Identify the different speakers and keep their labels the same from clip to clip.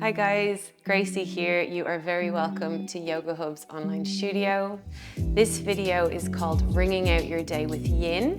Speaker 1: Hi guys, Gracie here. You are very welcome to YOGAHUB'S online studio. This video is called Wringing Out Your Day with Yin.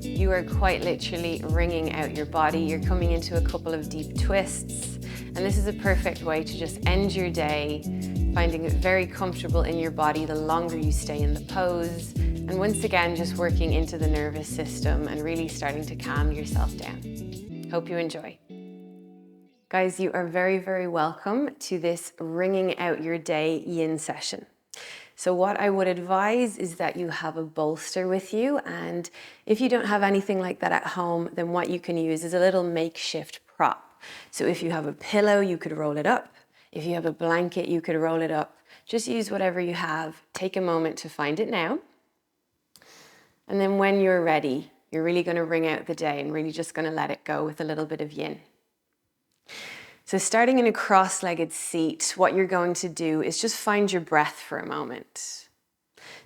Speaker 1: You are quite literally wringing out your body. You're coming into a couple of deep twists, and this is a perfect way to just end your day, finding it very comfortable in your body the longer you stay in the pose, and once again just working into the nervous system and really starting to calm yourself down. Hope you enjoy. Guys, you are very, very welcome to this Wringing Out Your Day Yin session. So what I would advise is that you have a bolster with you, and if you don't have anything like that at home, then what you can use is a little makeshift prop. So if you have a pillow, you could roll it up. If you have a blanket, you could roll it up. Just use whatever you have. Take a moment to find it now. And then when you're ready, you're really going to wring out the day and really just going to let it go with a little bit of yin. So starting in a cross-legged seat, what you're going to do is just find your breath for a moment.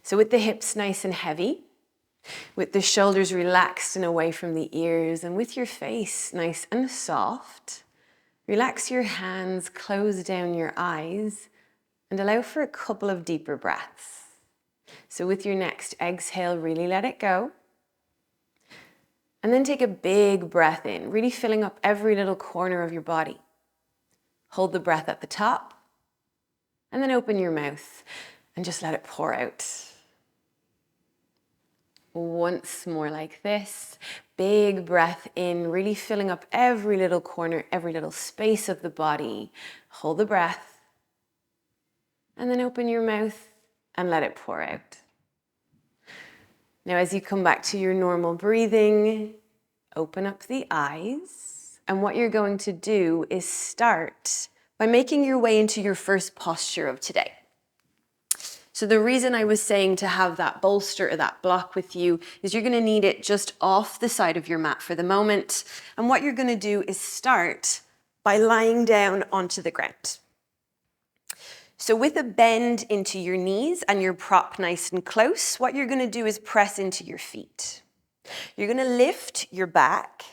Speaker 1: So with the hips nice and heavy, with the shoulders relaxed and away from the ears, and with your face nice and soft, relax your hands, close down your eyes, and allow for a couple of deeper breaths. So with your next exhale, really let it go. And then take a big breath in, really filling up every little corner of your body. Hold the breath at the top, and then open your mouth and just let it pour out. Once more like this, big breath in, really filling up every little corner, every little space of the body. Hold the breath, and then open your mouth and let it pour out. Now, as you come back to your normal breathing, open up the eyes. And what you're going to do is start by making your way into your first posture of today. So the reason I was saying to have that bolster or that block with you is you're going to need it just off the side of your mat for the moment. And what you're going to do is start by lying down onto the ground. So with a bend into your knees and your prop nice and close, what you're going to do is press into your feet. You're going to lift your back.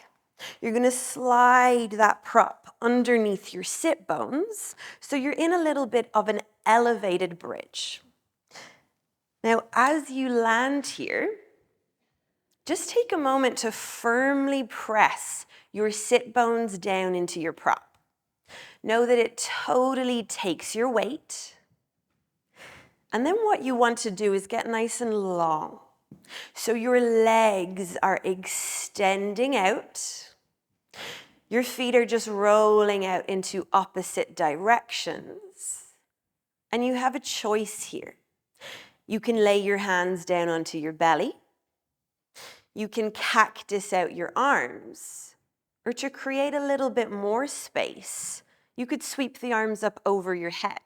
Speaker 1: You're going to slide that prop underneath your sit bones, so you're in a little bit of an elevated bridge. Now, as you land here, just take a moment to firmly press your sit bones down into your prop. Know that it totally takes your weight. And then what you want to do is get nice and long. So your legs are extending out. Your feet are just rolling out into opposite directions. And you have a choice here. You can lay your hands down onto your belly. You can cactus out your arms. Or to create a little bit more space, you could sweep the arms up over your head.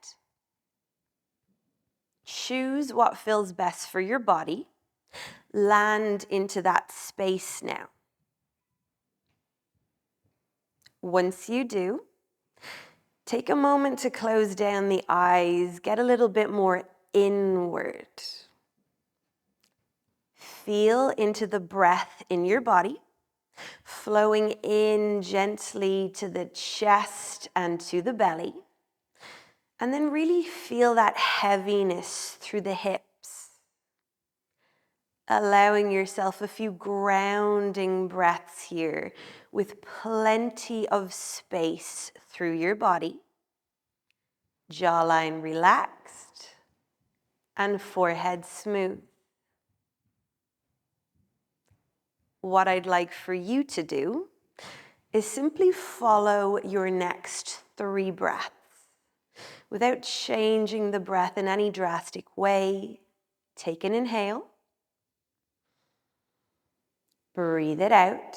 Speaker 1: Choose what feels best for your body. Land into that space now. Once you do, take a moment to close down the eyes, get a little bit more inward. Feel into the breath in your body, flowing in gently to the chest and to the belly. And then really feel that heaviness through the hips. Allowing yourself a few grounding breaths here with plenty of space through your body. Jawline relaxed and forehead smooth. What I'd like for you to do is simply follow your next 3 breaths without changing the breath in any drastic way. Take an inhale. Breathe it out.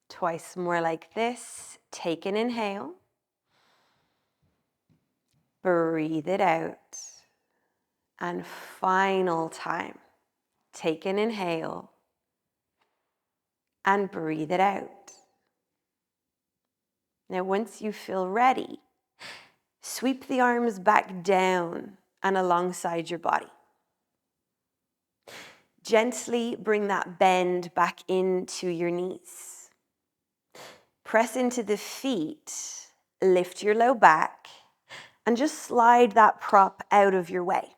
Speaker 1: Twice more like this. Take an inhale. Breathe it out. And final time. Take an inhale. And breathe it out. Now, once you feel ready, sweep the arms back down and alongside your body. Gently bring that bend back into your knees. Press into the feet, lift your low back, and just slide that prop out of your way.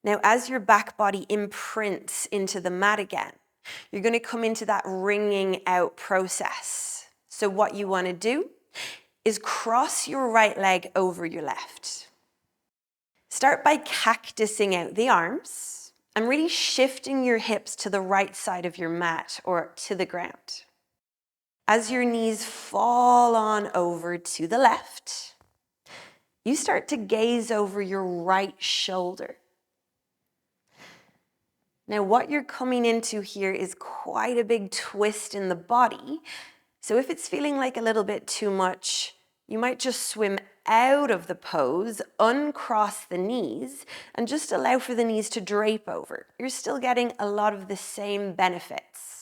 Speaker 1: Now, as your back body imprints into the mat again, you're going to come into that wringing out process. So what you want to do is cross your right leg over your left. Start by cactusing out the arms and really shifting your hips to the right side of your mat or to the ground. As your knees fall on over to the left, you start to gaze over your right shoulder. Now, what you're coming into here is quite a big twist in the body. So if it's feeling like a little bit too much, you might just swim out of the pose, uncross the knees, and just allow for the knees to drape over. You're still getting a lot of the same benefits.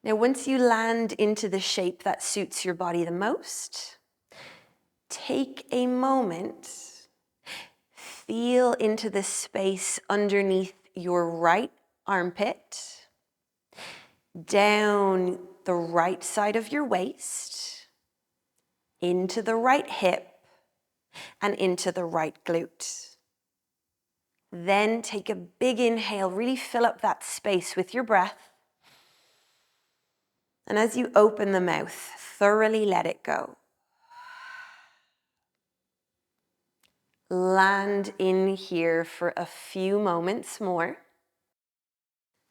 Speaker 1: Now, once you land into the shape that suits your body the most, take a moment. Feel into the space underneath your right armpit, down the right side of your waist, into the right hip, and into the right glute. Then take a big inhale, really fill up that space with your breath. And as you open the mouth, thoroughly let it go. Land in here for a few moments more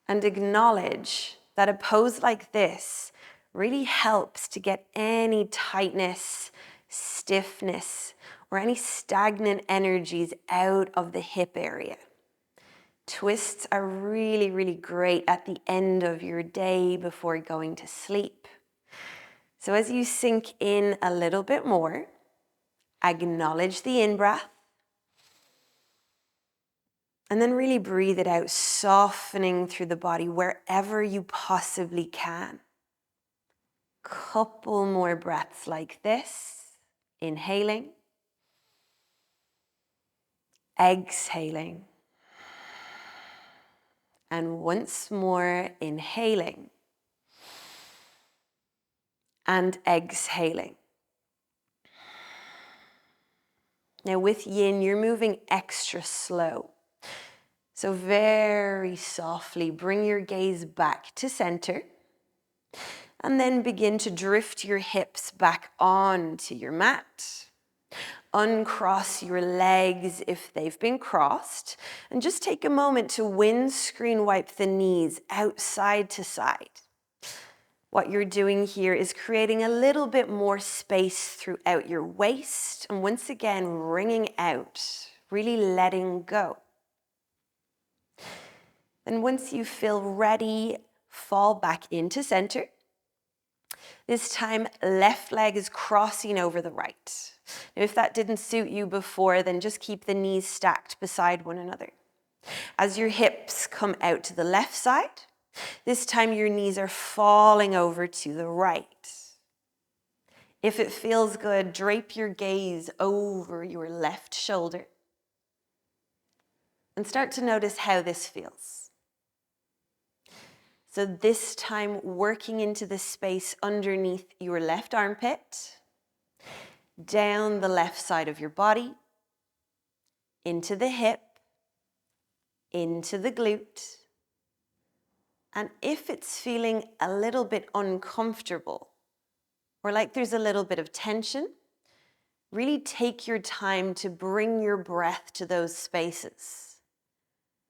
Speaker 1: and acknowledge that a pose like this really helps to get any tightness, stiffness, or any stagnant energies out of the hip area. Twists are really, really great at the end of your day before going to sleep. So as you sink in a little bit more, acknowledge the in-breath, and then really breathe it out, softening through the body wherever you possibly can. Couple more breaths like this. Inhaling. Exhaling. And once more, inhaling. And exhaling. Now with Yin, you're moving extra slow. So very softly bring your gaze back to center and then begin to drift your hips back onto your mat. Uncross your legs if they've been crossed and just take a moment to windscreen wipe the knees out side to side. What you're doing here is creating a little bit more space throughout your waist and once again wringing out, really letting go. And once you feel ready, fall back into center. This time, left leg is crossing over the right. Now, if that didn't suit you before, then just keep the knees stacked beside one another. As your hips come out to the left side, this time your knees are falling over to the right. If it feels good, drape your gaze over your left shoulder and start to notice how this feels. So this time, working into the space underneath your left armpit, down the left side of your body, into the hip, into the glute. And if it's feeling a little bit uncomfortable, or like there's a little bit of tension, really take your time to bring your breath to those spaces.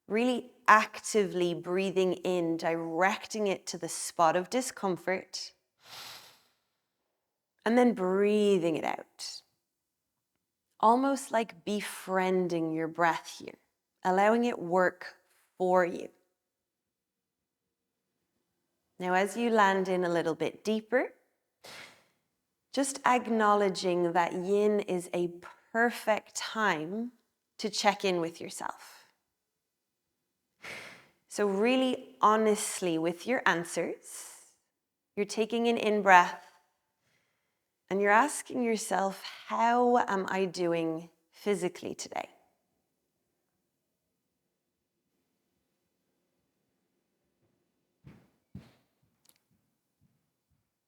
Speaker 1: Really actively breathing in, directing it to the spot of discomfort, and then breathing it out. Almost like befriending your breath here, allowing it work for you. Now, as you land in a little bit deeper, just acknowledging that Yin is a perfect time to check in with yourself. So really honestly with your answers, you're taking an in-breath and you're asking yourself, how am I doing physically today?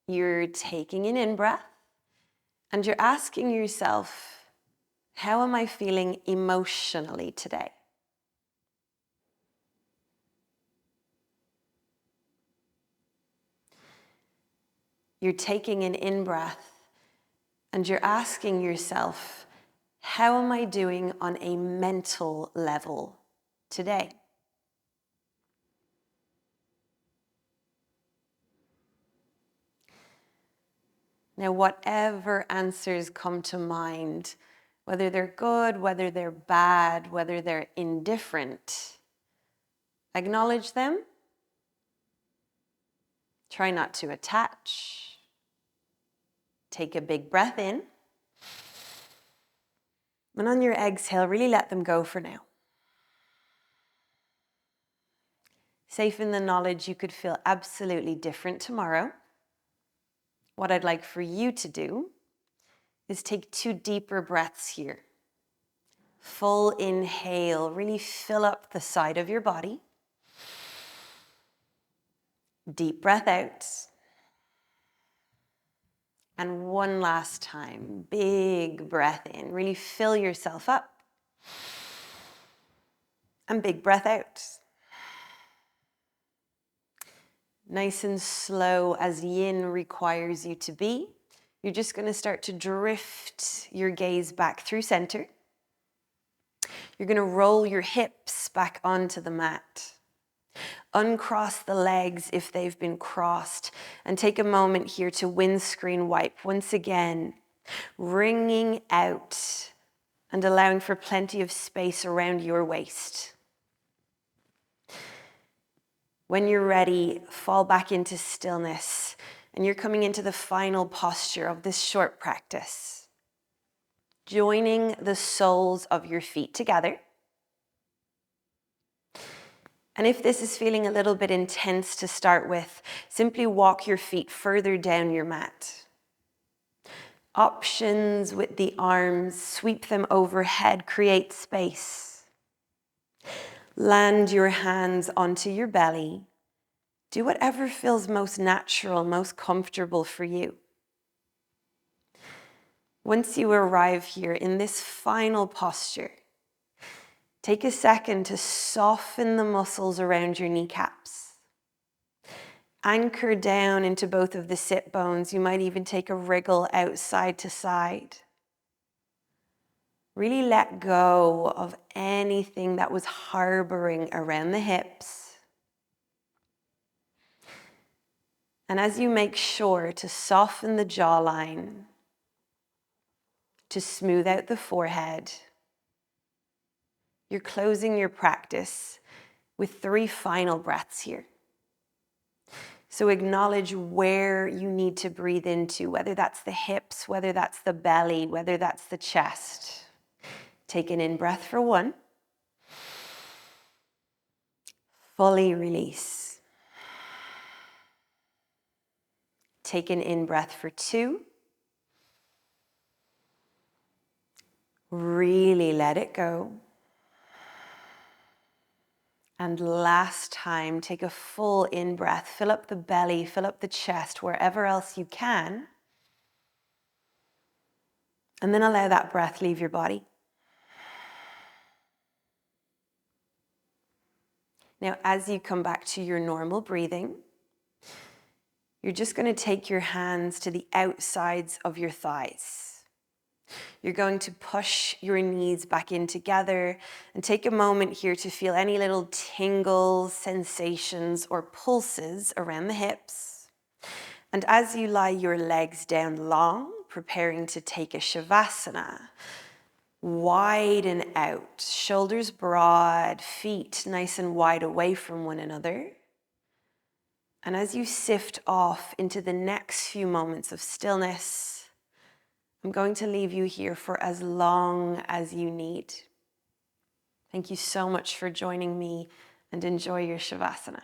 Speaker 1: You're taking an in-breath and you're asking yourself, how am I feeling emotionally today? You're taking an in-breath and you're asking yourself, how am I doing on a mental level today? Now, whatever answers come to mind, whether they're good, whether they're bad, whether they're indifferent, acknowledge them. Try not to attach. Take a big breath in. And on your exhale, really let them go for now. Safe in the knowledge you could feel absolutely different tomorrow. What I'd like for you to do is take 2 deeper breaths here. Full inhale, really fill up the side of your body. Deep breath out. And one last time, big breath in, really fill yourself up. And big breath out. Nice and slow as yin requires you to be. You're just going to start to drift your gaze back through center. You're going to roll your hips back onto the mat. Uncross the legs if they've been crossed, and take a moment here to windscreen wipe once again, wringing out and allowing for plenty of space around your waist. When you're ready, fall back into stillness, and you're coming into the final posture of this short practice. Joining the soles of your feet together. And if this is feeling a little bit intense to start with, simply walk your feet further down your mat. Options with the arms, sweep them overhead, create space. Land your hands onto your belly. Do whatever feels most natural, most comfortable for you. Once you arrive here in this final posture, take a second to soften the muscles around your kneecaps. Anchor down into both of the sit bones. You might even take a wriggle out side to side. Really let go of anything that was harboring around the hips. And as you make sure to soften the jawline, to smooth out the forehead, you're closing your practice with 3 final breaths here. So acknowledge where you need to breathe into, whether that's the hips, whether that's the belly, whether that's the chest. Take an in-breath for 1. Fully release. Take an in-breath for 2. Really let it go. And last time, take a full in-breath. Fill up the belly, fill up the chest, wherever else you can. And then allow that breath leave your body. Now, as you come back to your normal breathing, you're just going to take your hands to the outsides of your thighs. You're going to push your knees back in together and take a moment here to feel any little tingles, sensations, or pulses around the hips. And as you lie your legs down long, preparing to take a Shavasana, widen out, shoulders broad, feet nice and wide away from one another. And as you sift off into the next few moments of stillness, I'm going to leave you here for as long as you need. Thank you so much for joining me, and enjoy your Shavasana.